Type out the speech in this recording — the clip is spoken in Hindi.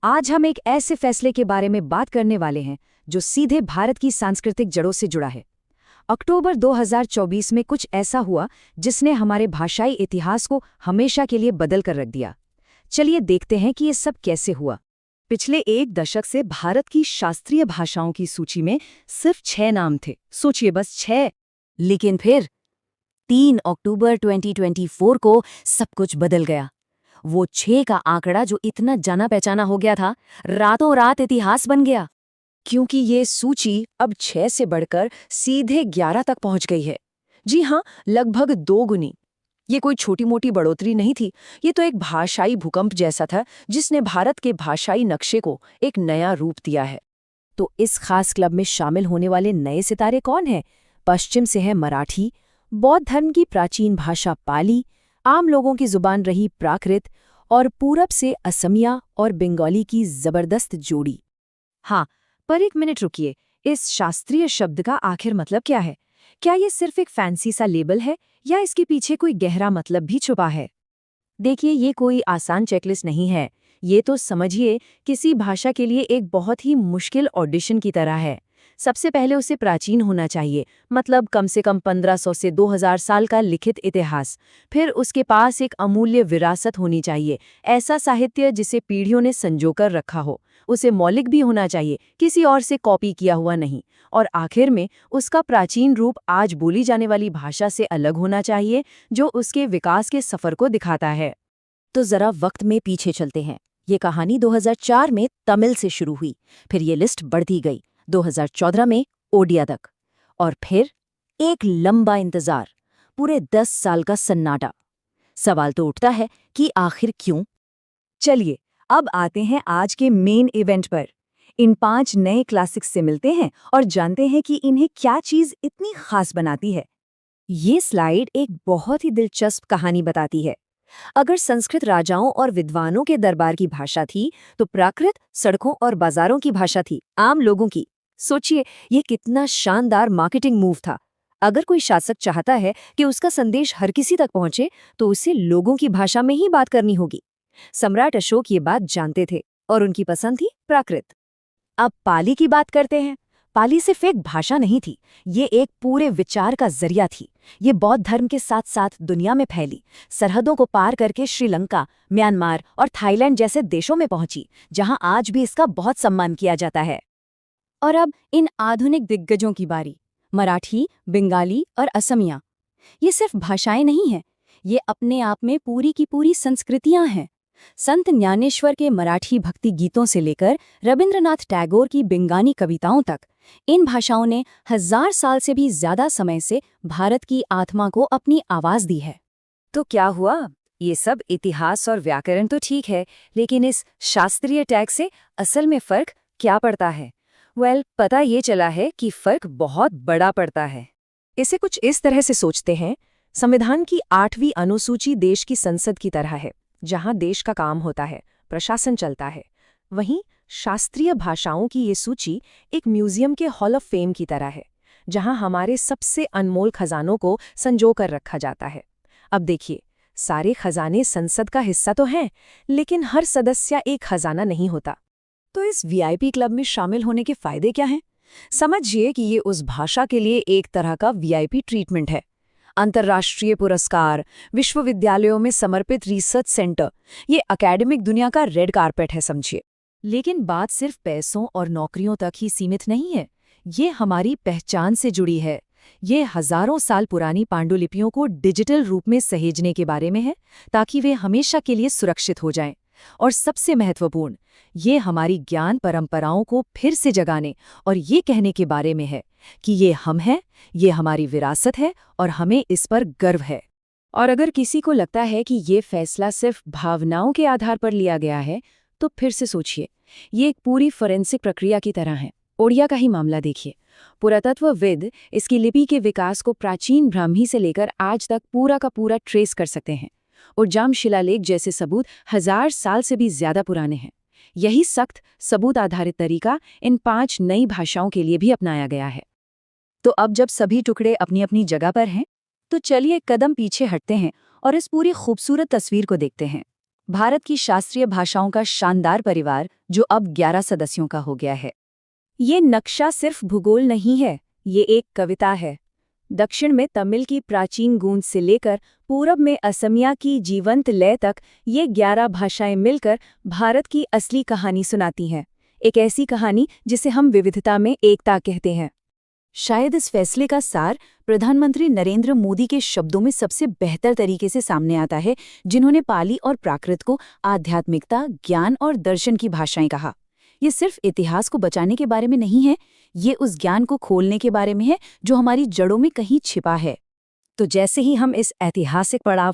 आज हम एक ऐसे फैसले के बारे में बात करने वाले हैं जो सीधे भारत की सांस्कृतिक जड़ों से जुड़ा है। अक्टूबर 2024 में कुछ ऐसा हुआ जिसने हमारे भाषाई इतिहास को हमेशा के लिए बदल कर रख दिया। चलिए देखते हैं कि ये सब कैसे हुआ। पिछले एक दशक से भारत की शास्त्रीय भाषाओं की सूची में सिर्फ 6 नाम थे। सोचिए, बस 6। लेकिन फिर 3 अक्टूबर 2024 को सब कुछ बदल गया। वो 6 का आंकड़ा जो इतना जाना पहचाना हो गया था, रातों रात इतिहास बन गया। क्योंकि ये सूची अब 6 से बढ़कर सीधे 11 तक पहुंच गई है। जी हाँ, लगभग 2 गुनी। ये कोई छोटी मोटी बढ़ोतरी नहीं थी, ये तो एक भाषाई भूकंप जैसा था जिसने भारत के भाषाई नक्शे को एक नया रूप दिया है। तो इस खास क्लब में शामिल होने वाले नए सितारे कौन हैं? पश्चिम से है मराठी, बौद्ध धर्म की प्राचीन भाषा पाली, आम लोगों की जुबान रही प्राकृत, और पूरब से असमिया और बंगाली की जबरदस्त जोड़ी। हाँ, पर एक मिनट रुकिए, इस शास्त्रीय शब्द का आखिर मतलब क्या है? क्या ये सिर्फ एक फैंसी सा लेबल है या इसके पीछे कोई गहरा मतलब भी छुपा है? देखिए, ये कोई आसान चेकलिस्ट नहीं है। ये तो समझिए किसी भाषा के लिए एक बहुत ही मुश्किल ऑडिशन की तरह है। सबसे पहले उसे प्राचीन होना चाहिए, मतलब कम से कम 1500 से 2000 साल का लिखित इतिहास। फिर उसके पास एक अमूल्य विरासत होनी चाहिए, ऐसा साहित्य जिसे पीढ़ियों ने संजोकर रखा हो। उसे मौलिक भी होना चाहिए, किसी और से कॉपी किया हुआ नहीं। और आखिर में उसका प्राचीन रूप आज बोली जाने वाली भाषा से अलग होना चाहिए, जो उसके विकास के सफर को दिखाता है। तो जरा वक्त में पीछे चलते हैं। ये कहानी 2004 में तमिल से शुरू हुई, फिर ये लिस्ट बढ़ती गई 2014 में ओडिया तक, और फिर एक लंबा इंतजार, पूरे 10 साल का सन्नाटा। सवाल तो उठता है कि आखिर क्यों? चलिए, अब आते हैं आज के मेन इवेंट पर। इन 5 नए क्लासिक्स से मिलते हैं और जानते हैं कि इन्हें क्या चीज इतनी खास बनाती है। ये स्लाइड एक बहुत ही दिलचस्प कहानी बताती है। अगर संस्कृत राजाओं और विद्वानों के दरबार की भाषा थी, तो प्राकृत सड़कों और बाजारों की भाषा थी, आम लोगों की। सोचिए, ये कितना शानदार मार्केटिंग मूव था। अगर कोई शासक चाहता है कि उसका संदेश हर किसी तक पहुंचे, तो उसे लोगों की भाषा में ही बात करनी होगी। सम्राट अशोक ये बात जानते थे और उनकी पसंद थी प्राकृत। अब पाली की बात करते हैं। पाली सिर्फ एक भाषा नहीं थी, ये एक पूरे विचार का जरिया थी। ये बौद्ध धर्म के साथ साथ दुनिया में फैली, सरहदों को पार करके श्रीलंका, म्यांमार और थाईलैंड जैसे देशों में पहुंची, जहां आज भी इसका बहुत सम्मान किया जाता है। और अब इन आधुनिक दिग्गजों की बारी। मराठी, बंगाली और असमिया। ये सिर्फ भाषाएं नहीं हैं, ये अपने आप में पूरी की पूरी संस्कृतियां हैं। संत ज्ञानेश्वर के मराठी भक्ति गीतों से लेकर रविंद्रनाथ टैगोर की बंगाली कविताओं तक, इन भाषाओं ने 1000 साल से भी ज्यादा समय से भारत की आत्मा को अपनी आवाज दी है। तो क्या हुआ? ये सब इतिहास और व्याकरण तो ठीक है, लेकिन इस शास्त्रीय टैग से असल में फर्क क्या पड़ता है? पता ये चला है कि फर्क बहुत बड़ा पड़ता है। इसे कुछ इस तरह से सोचते हैं। संविधान की 8वीं अनुसूची देश की संसद की तरह है, जहां देश का काम होता है, प्रशासन चलता है। वहीं शास्त्रीय भाषाओं की ये सूची एक म्यूजियम के हॉल ऑफ फेम की तरह है, जहां हमारे सबसे अनमोल खजानों को संजो कर रखा जाता है। अब देखिए, सारे खजाने संसद का हिस्सा तो हैं, लेकिन हर सदस्य एक खजाना नहीं होता। तो इस वीआईपी क्लब में शामिल होने के फायदे क्या हैं? समझिए कि ये उस भाषा के लिए एक तरह का वीआईपी ट्रीटमेंट है। अंतर्राष्ट्रीय पुरस्कार, विश्वविद्यालयों में समर्पित रिसर्च सेंटर, ये एकेडमिक दुनिया का रेड कारपेट है, समझिए। लेकिन बात सिर्फ पैसों और नौकरियों तक ही सीमित नहीं है, ये हमारी पहचान से जुड़ी है। ये हजारों साल पुरानी पांडुलिपियों को डिजिटल रूप में सहेजने के बारे में है, ताकि वे हमेशा के लिए सुरक्षित हो जाएं। और सबसे महत्वपूर्ण, ये हमारी ज्ञान परंपराओं को फिर से जगाने और ये कहने के बारे में है कि ये हम हैं, ये हमारी विरासत है और हमें इस पर गर्व है। और अगर किसी को लगता है कि ये फैसला सिर्फ भावनाओं के आधार पर लिया गया है, तो फिर से सोचिए, ये एक पूरी फोरेंसिक प्रक्रिया की तरह है। ओडिया का ही मामला देखिए। पुरातत्वविद इसकी लिपि के विकास को प्राचीन ब्राह्मी से लेकर आज तक पूरा का पूरा ट्रेस कर सकते हैं। उज्जाम शिलालेख जैसे सबूत 1000 साल से भी ज्यादा पुराने हैं। यही सख्त सबूत आधारित तरीका इन 5 नई भाषाओं के लिए भी अपनाया गया है। तो अब जब सभी टुकड़े अपनी अपनी जगह पर हैं, तो चलिए एक कदम पीछे हटते हैं और इस पूरी खूबसूरत तस्वीर को देखते हैं। भारत की शास्त्रीय भाषाओं का शानदार परिवार जो अब 11 सदस्यों का हो गया है। ये नक्शा सिर्फ भूगोल नहीं है, ये एक कविता है। दक्षिण में तमिल की प्राचीन गूंज से लेकर पूरब में असमिया की जीवंत लय तक ये 11 भाषाएं मिलकर भारत की असली कहानी सुनाती हैं। एक ऐसी कहानी जिसे हम विविधता में एकता कहते हैं। शायद इस फैसले का सार प्रधानमंत्री नरेंद्र मोदी के शब्दों में सबसे बेहतर तरीके से सामने आता है, जिन्होंने पाली और प्राकृत को आध्यात्मिकता, ज्ञान और दर्शन की भाषाएं कहा। ये सिर्फ इतिहास को बचाने के बारे में नहीं है, ये उस ज्ञान को खोलने के बारे में है जो हमारी जड़ों में कहीं छिपा है। तो जैसे ही हम इस ऐतिहासिक पड़ाव